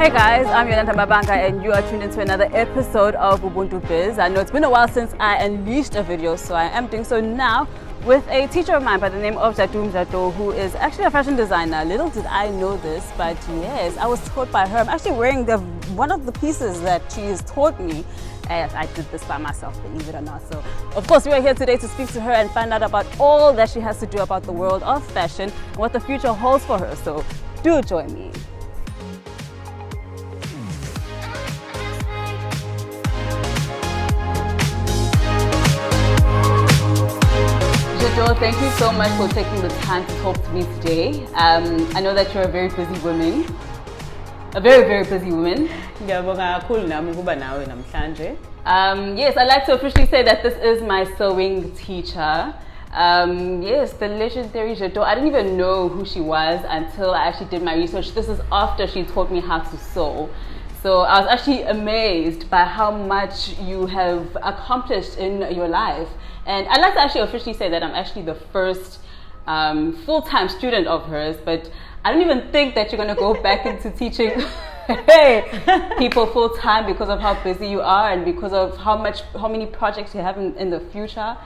Hey guys, I'm Yolanda Mabanga and you are tuned into another episode of UBUNTU.biz. I know it's been a while since I unleashed a video, so I am doing so now with a teacher of mine by the name of Jado Mjadu, who is actually a fashion designer. Little did I know this, but yes, I was taught by her. I'm actually wearing one of the pieces that she has taught me. Yes, I did this by myself, believe it or not. So, of course, we are here today to speak to her and find out about all that she has to do about the world of fashion and what the future holds for her. So, do join me. Jado, thank you so much for taking the time to talk to me today. I know that you're a very busy woman. A very, very busy woman. Yes, I'd like to officially say that this is my sewing teacher. Yes, the legendary Jado. I didn't even know who she was until I actually did my research. This is after she taught me how to sew. So I was actually amazed by how much you have accomplished in your life. And I'd like to actually officially say that I'm actually the first full-time student of hers, but I don't even think that you're going to go back into teaching people full-time because of how busy you are and because of how many projects you have in the future.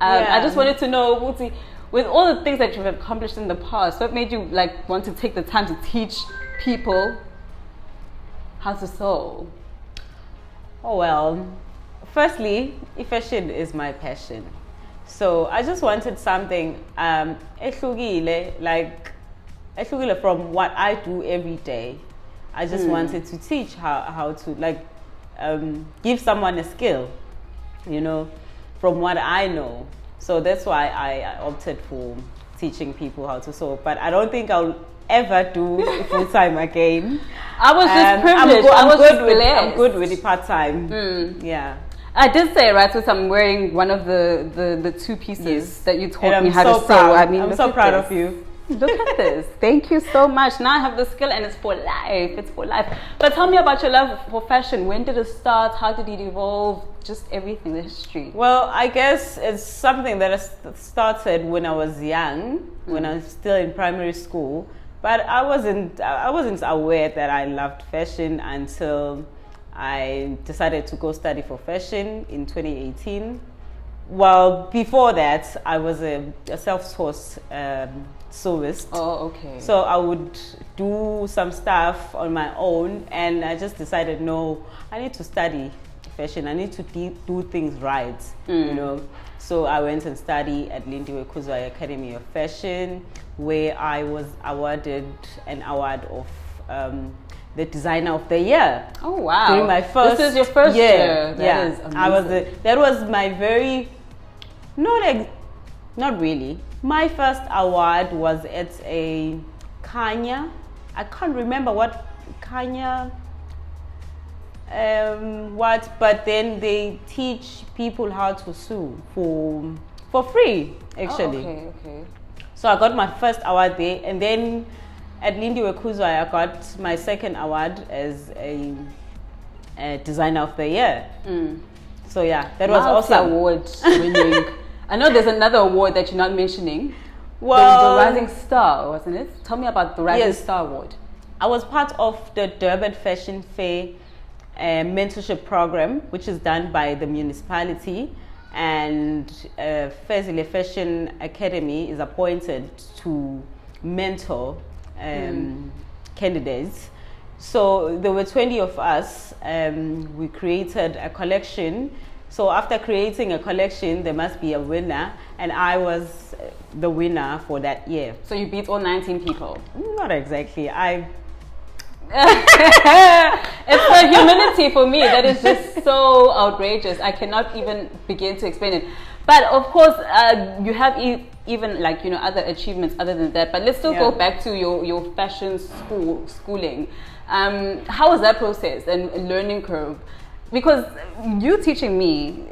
I just wanted to know, Wuti, with all the things that you've accomplished in the past, what made you want to take the time to teach people how to sew? Oh well, firstly, fashion is my passion. So I just wanted something ehlukile from what I do every day. I just wanted to teach how to give someone a skill, from what I know. So that's why I opted for teaching people how to sew. But I don't think I'll ever do full time again. I was just privileged. I'm good with the part time. Yeah. I did say, right, so I'm wearing one of the two pieces that you taught me how to sew. Proud. I mean, I'm so proud of you. Look at this. Thank you so much. Now I have the skill and it's for life. It's for life. But tell me about your love for fashion. When did it start? How did it evolve? Just everything, the history. Well, I guess it's something that started when I was young, when I was still in primary school. But I wasn't aware that I loved fashion until I decided to go study for fashion in 2018. Well, before that, I was a self-sourced sewist. Oh, okay. So I would do some stuff on my own, and I just decided, no, I need to study fashion. I need to do things right, So I went and studied at Lindiwe Kuzwa Academy of Fashion, where I was awarded an award of the designer of the year. Oh wow! During my first, this is your first year. That is amazing. That was my very, not really. My first award was at a Kanya. I can't remember what Kanya. But then they teach people how to sew for free, actually. Oh, okay. So I got my first award there, and then at Lindiwe Kuzwa I got my second award as a designer of the year. So yeah, that was awesome. Award winning. I know there's another award that you're not mentioning. Well, the Rising Star, wasn't it? Tell me about the Rising Star Award. I was part of the Durban Fashion Fair mentorship program, which is done by the municipality, and Fezile Fashion Academy is appointed to mentor candidates. So there were 20 of us. We created a collection. So after creating a collection, there must be a winner, and I was the winner for that year. So you beat all 19 people? Not exactly. It's the humility for me that is just so outrageous. I cannot even begin to explain it. But of course, you have even other achievements other than that. But let's still go back to your fashion schooling. How was that process and learning curve? Because you teaching me,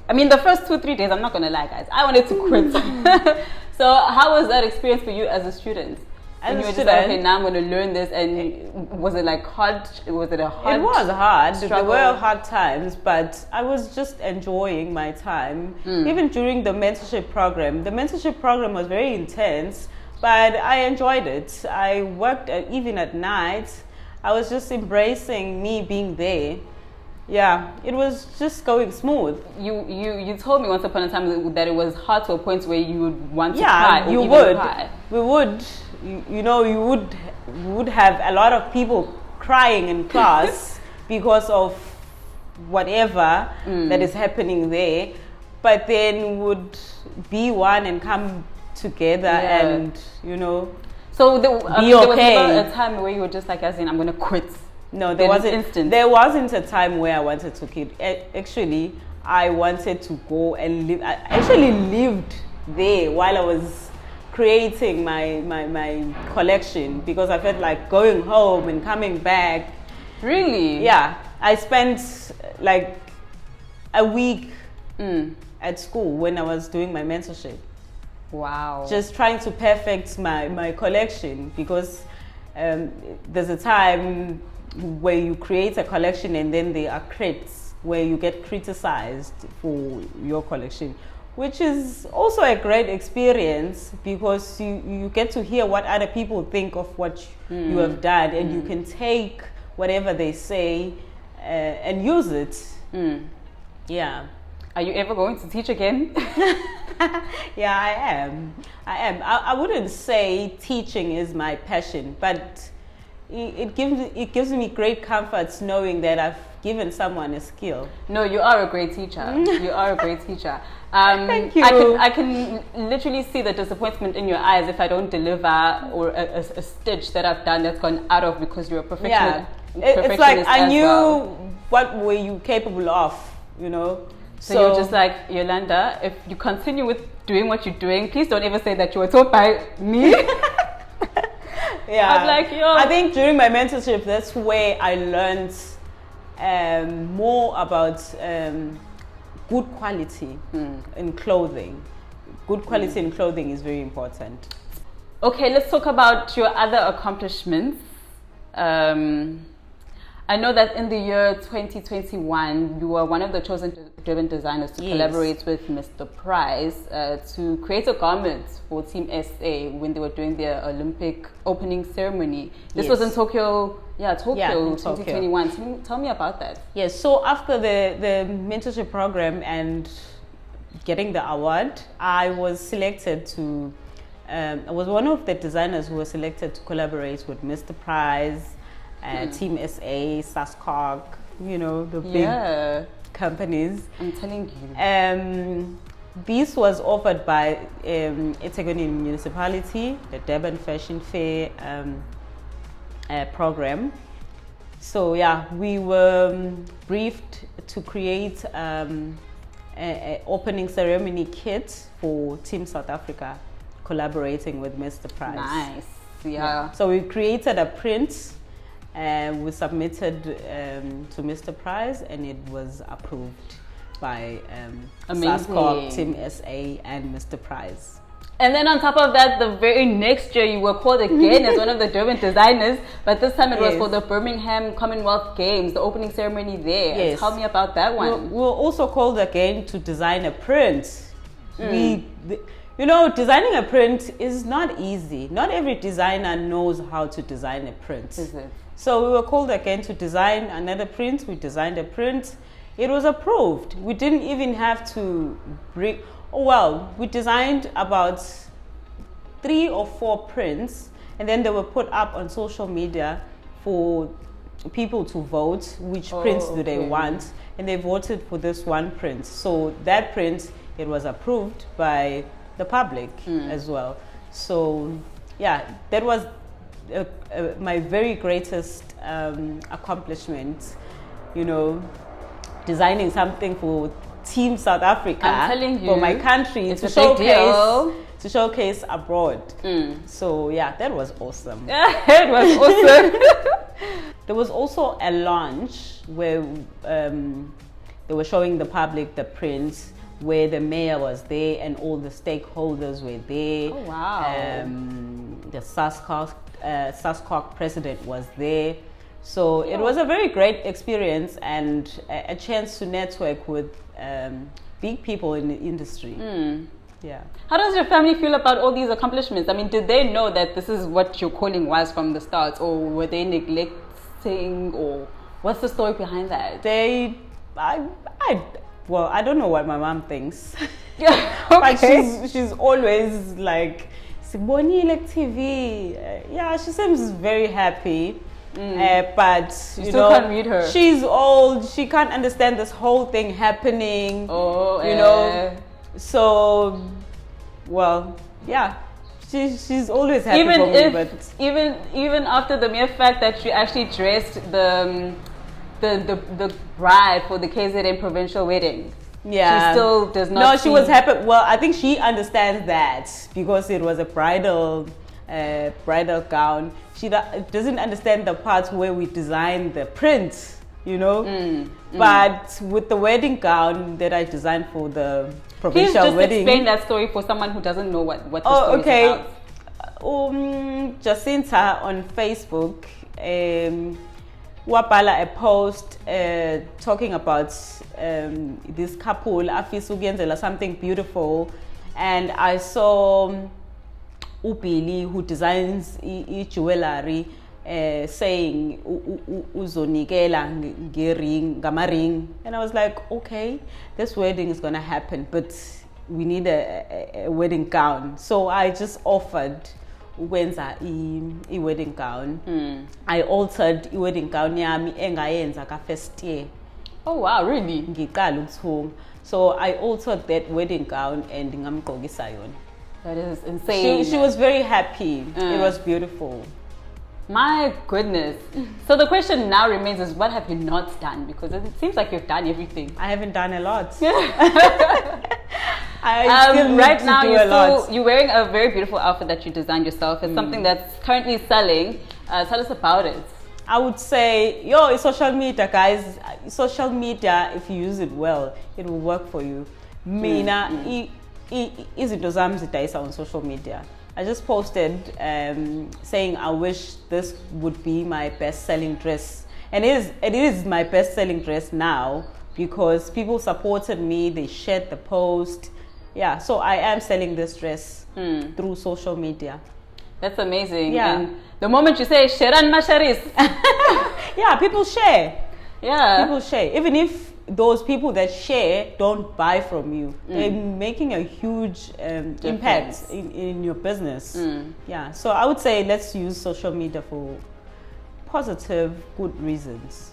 I mean, the first 2-3 days, I'm not gonna lie, guys, I wanted to quit. So how was that experience for you as a student? And you were just like, okay, now I'm going to learn this. And was it hard? Was it a hard? It was hard. Struggle? There were hard times, but I was just enjoying my time. Even during the mentorship program. The mentorship program was very intense, but I enjoyed it. I worked even at night. I was just embracing me being there. Yeah, it was just going smooth. You told me once upon a time that it was hard to a point where you would want to cry. Yeah, you would. We would. You know, you would have a lot of people crying in class because of whatever that is happening there, but then would be one and come together and, you know, so there okay. was never a time where you were just like, as in, I'm going to quit. No, there wasn't a time where I wanted to quit. Actually, I wanted to go and live. I actually lived there while I was creating my collection, because I felt like going home and coming back. Really? Yeah. I spent like a week at school when I was doing my mentorship. Wow. Just trying to perfect my collection, because there's a time where you create a collection and then there are crits where you get criticized for your collection, which is also a great experience, because you get to hear what other people think of what you have done, and you can take whatever they say and use it. Yeah. Are you ever going to teach again? Yeah, I am. I wouldn't say teaching is my passion, but it gives me great comfort knowing that I've given someone a skill. No, you are a great teacher. You are a great teacher. Thank you. I can literally see the disappointment in your eyes if I don't deliver or a stitch that I've done that's gone out of, because you're a perfectionist. Yeah, it's like I knew what were you capable of, you know. So you're just like, Yolanda, if you continue with doing what you're doing, please don't ever say that you were taught by me. Yeah, I'm like, yo. I think during my mentorship, that's where I learned more about good quality in clothing. Good quality in clothing is very important. Okay, let's talk about your other accomplishments. I know that in the year 2021, you were one of the chosen driven designers to collaborate with Mr. Price to create a garment for Team SA when they were doing their Olympic opening ceremony. This was in Tokyo, Tokyo 2021. Tell me about that. Yes, so after the mentorship program and getting the award, I was selected to, I was one of the designers who was selected to collaborate with Mr. Price, Team SA, Sascock, you know, the big companies. I'm telling you. This was offered by eThekwini Municipality, the Durban Fashion Fair program. So yeah, we were briefed to create an opening ceremony kit for Team South Africa, collaborating with Mr. Price. Nice, yeah. So we created a print. We submitted to Mr. Price, and it was approved by Sascock, Team SA, and Mr. Price. And then on top of that, the very next year, you were called again as one of the Durban designers, but this time it was for the Birmingham Commonwealth Games, the opening ceremony there. Yes. Tell me about that one. We were also called again to design a print. You know, designing a print is not easy. Not every designer knows how to design a print. Is it? So we were called again to design another print. We designed a print. It was approved. We didn't even have to bring... we designed about 3 or 4 prints, and then they were put up on social media for people to vote which prints do they want, and they voted for this one print. So that print, it was approved by the public as well. So yeah, that was my very greatest accomplishment, you know, designing something for Team South Africa. I'm telling you, for my country, it's to showcase abroad. So yeah, that was awesome. It was awesome. There was also a launch where they were showing the public the prints, where the mayor was there and all the stakeholders were there. Oh wow! The Sascock president was there. So it was a very great experience and a chance to network with big people in the industry. Yeah. How does your family feel about all these accomplishments? I mean, did they know that this is what your calling was from the start, or were they neglecting marketing, or what's the story behind that? Well, I don't know what my mom thinks. Yeah, But okay. she's always like, Sibonile TV. Yeah, she seems very happy. But you still know, can't read her. she's old. She can't understand this whole thing happening. Oh, you know. So, well, yeah. She's always happy even for me. if But even after the mere fact that she actually dressed the bride for the KZN provincial wedding, yeah, she still does not. No, she was happy. Well, I think she understands that because it was a bridal gown. She doesn't understand the parts where we designed the print, you know. But with the wedding gown that I designed for the Please provincial just wedding. explain that story for someone who doesn't know what the story okay. is about. Jacinta on Facebook wabhala a post talking about this couple afisa ukuyenzela something beautiful, and I saw Billy, who designs jewelry, saying uzonikela ngamaring, and I was like, okay, this wedding is gonna happen, but we need a wedding gown. So I just offered ukwenza a wedding gown. I altered a wedding gown yami engayenza ka first year. Oh wow, really? Ngiqala ukuthunga. So I altered that wedding gown and ngamgqokisa yona. That is insane. She was very happy. It was beautiful. My goodness. So the question now remains is, what have you not done? Because it seems like you've done everything. I haven't done a lot. I still need right to now do a lot. you're wearing a very beautiful outfit that you designed yourself. It's something that's currently selling. Tell us about it. I would say, it's social media, guys. Social media, if you use it well, it will work for you. Mina, izinto zami zidayisa on social media. I just posted saying I wish this would be my best-selling dress, and it is my best-selling dress now because people supported me. They shared the post. Yeah, so I am selling this dress through social media. That's amazing. Yeah. And the moment you say Sheran Masharis, yeah, people share. yeah, People share. Even if those people that share don't buy from you, they're making a huge impact in your business. Yeah, so I would say let's use social media for positive, good reasons.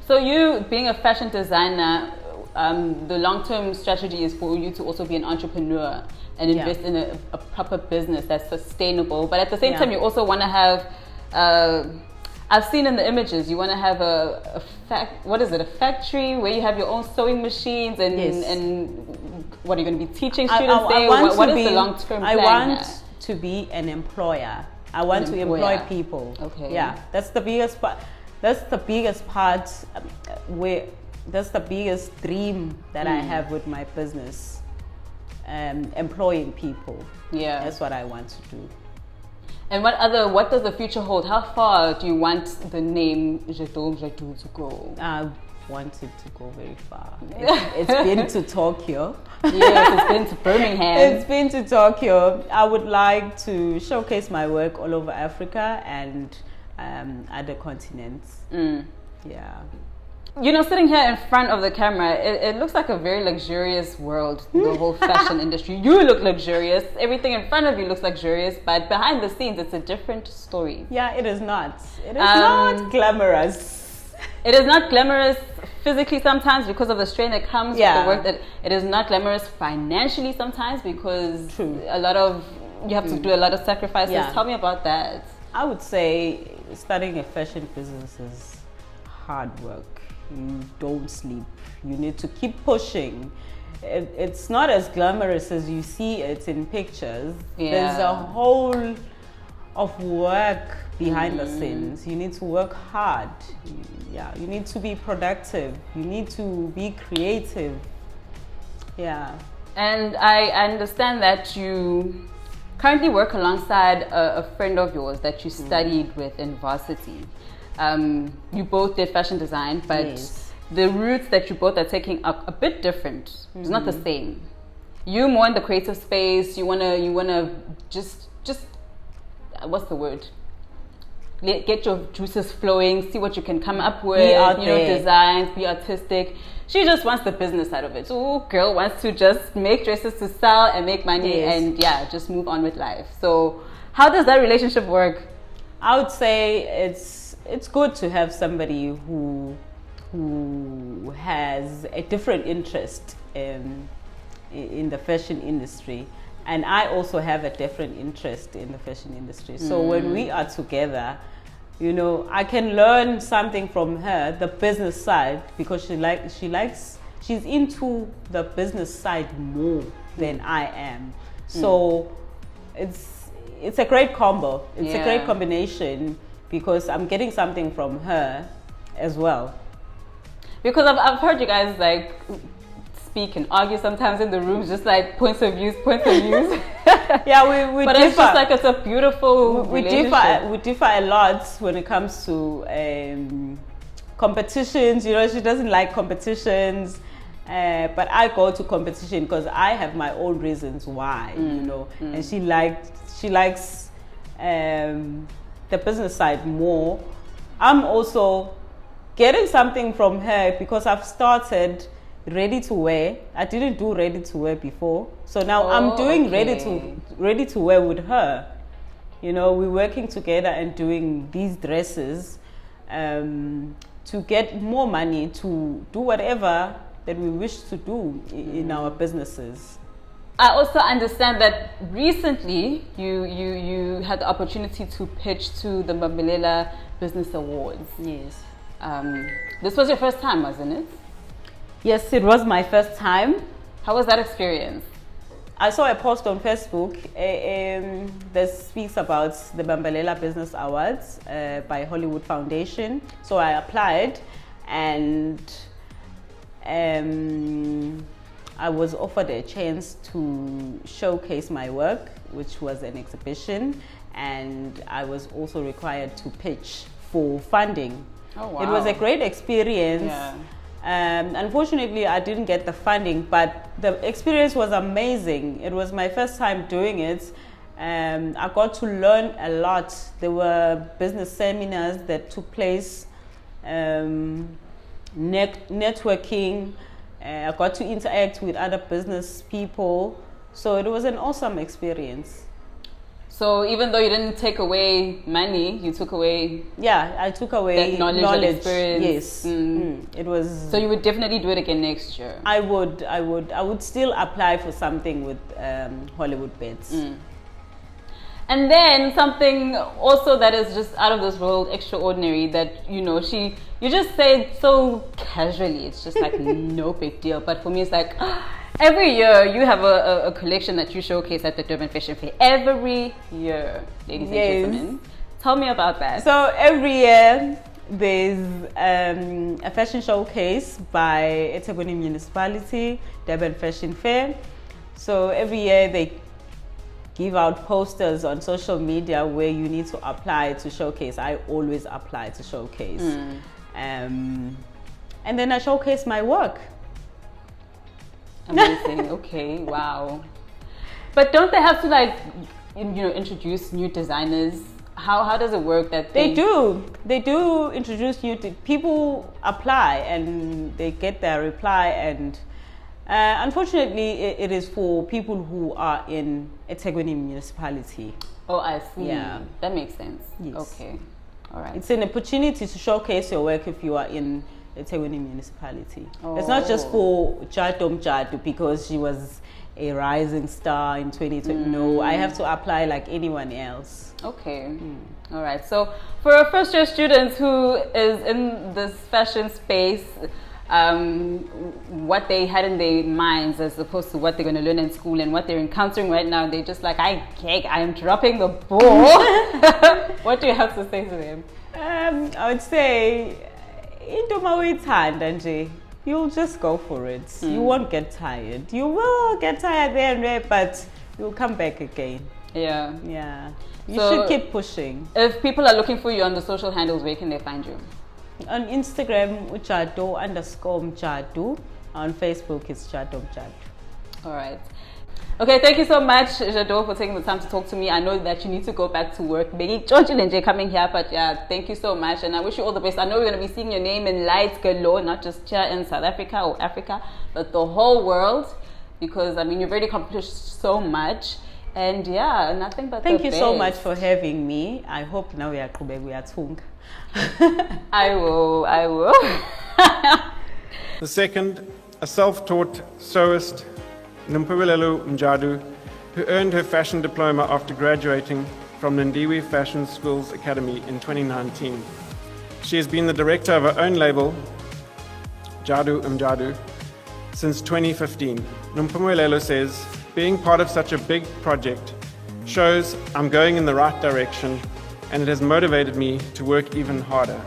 So you being a fashion designer, the long-term strategy is for you to also be an entrepreneur and invest in a proper business that's sustainable. But at the same time, you also want to have, I've seen in the images, you want to have a factory where you have your own sewing machines and what are you going to be teaching students there? What is the long-term plan? I want to be an employer. I want to employ people. Okay. Yeah, that's the biggest part. That's the biggest part that's the biggest dream that I have with my business. Employing people. Yeah. That's what I want to do. And what does the future hold? How far do you want the name Jado Mjadu to go? I want it to go very far. It's been to Tokyo. Yes, it's been to Birmingham. It's been to Tokyo. I would like to showcase my work all over Africa and other continents. Yeah. You know, sitting here in front of the camera, it looks like a very luxurious world, the whole fashion industry. You look luxurious. Everything in front of you looks luxurious, but behind the scenes, it's a different story. Yeah, it is not. It is not glamorous. It is not glamorous physically sometimes because of the strain that comes with the work. That it is not glamorous financially sometimes because you have to do a lot of sacrifices. Yeah. Tell me about that. I would say starting a fashion business is hard work. You don't sleep. You need to keep pushing. It's not as glamorous as you see it in pictures. Yeah. There's a whole of work behind the scenes. You need to work hard. You need to be productive. You need to be creative. Yeah. And I understand that you currently work alongside a friend of yours that you studied with in varsity. You both did fashion design, but the routes that you both are taking are a bit different. It's not the same. You more in the creative space. You wanna just what's the word? get your juices flowing, see what you can come up with, designs, be artistic. She just wants the business side of it. So girl wants to just make dresses to sell and make money and just move on with life. So how does that relationship work? I would say it's good to have somebody who has a different interest in the fashion industry. And I also have a different interest in the fashion industry. So when we are together, you know, I can learn something from her, the business side, because she's into the business side more than I am. So it's a great combo. It's a great combination because I'm getting something from her as well. Because I've heard you guys like speak and argue sometimes in the rooms, just like points of views. Yeah, we but differ. It's just like it's a beautiful relationship. We differ a lot when it comes to competitions. You know, she doesn't like competitions, but I go to competition because I have my own reasons why. You know, and she likes the business side more. I'm also getting something from her because I've started ready to wear. I didn't do ready to wear before, so now I'm doing ready to wear with her. You know, we're working together and doing these dresses to get more money to do whatever that we wish to do in our businesses. I also understand that recently you had the opportunity to pitch to the Bambelela Business Awards. Yes. This was your first time, wasn't it? Yes, it was my first time. How was that experience? I saw a post on Facebook that speaks about the Bambelela Business Awards by Hollywood Foundation. So I applied and I was offered a chance to showcase my work, which was an exhibition, and I was also required to pitch for funding. Oh, wow. It was a great experience. Yeah. Unfortunately, I didn't get the funding, but the experience was amazing. It was my first time doing it. I got to learn a lot. There were business seminars that took place, networking. I got to interact with other business people. So it was an awesome experience. So even though you didn't take away money, you took away... Yeah, I took away that knowledge. And experience. Yes. It was... So you would definitely do it again next year? I would still apply for something with Hollywood.biz. And then something also that is just out of this world, extraordinary, that, you know, you just say it so casually. It's just like no big deal. But for me, it's like... Every year you have a collection that you showcase at the Durban Fashion Fair. Every year, ladies and gentlemen. Tell me about that. So every year there's a fashion showcase by eThekwini Municipality, Durban Fashion Fair. So every year they give out posters on social media where you need to apply to showcase. I always apply to showcase. And then I showcase my work. Amazing. Okay, wow. But don't they have to, like, you know, introduce new designers? How does it work that they do introduce new people apply and they get their reply, and unfortunately it is for people who are in eThekwini Municipality. Oh, I see. Yeah, that makes sense. Yes. Okay, all right. It's an opportunity to showcase your work if you are in eThekwini Municipality. It's not just for Jado Mjadu because she was a rising star in 2020. No, I have to apply like anyone else. Okay. All right. So for a first year student who is in this fashion space, what they had in their minds as opposed to what they're going to learn in school and what they're encountering right now, they're just like, I am dropping the ball. What do you have to say to them? I would say, you'll just go for it. You won't get tired. You will get tired there and there, but you'll come back again. Yeah. You should keep pushing. If people are looking for you on the social handles, where can they find you? On Instagram, Jado_Mjadu. On Facebook, it's Jado Mjadu. All right. Okay, thank you so much, Jado, for taking the time to talk to me. I know that you need to go back to work. Maybe George and Jay coming here, but yeah, thank you so much. And I wish you all the best. I know we're going to be seeing your name in lights galore, not just here in South Africa or Africa, but the whole world. Because, I mean, you've already accomplished so much. And yeah, nothing but thank you so much for having me. I hope now we are Tung. I will. The second, a self-taught sewist, Yolanda Mjadu, who earned her fashion diploma after graduating from Ndiwe Fashion Schools Academy in 2019. She has been the director of her own label, Jado Mjadu, since 2015. Yolanda says, being part of such a big project shows I'm going in the right direction, and it has motivated me to work even harder.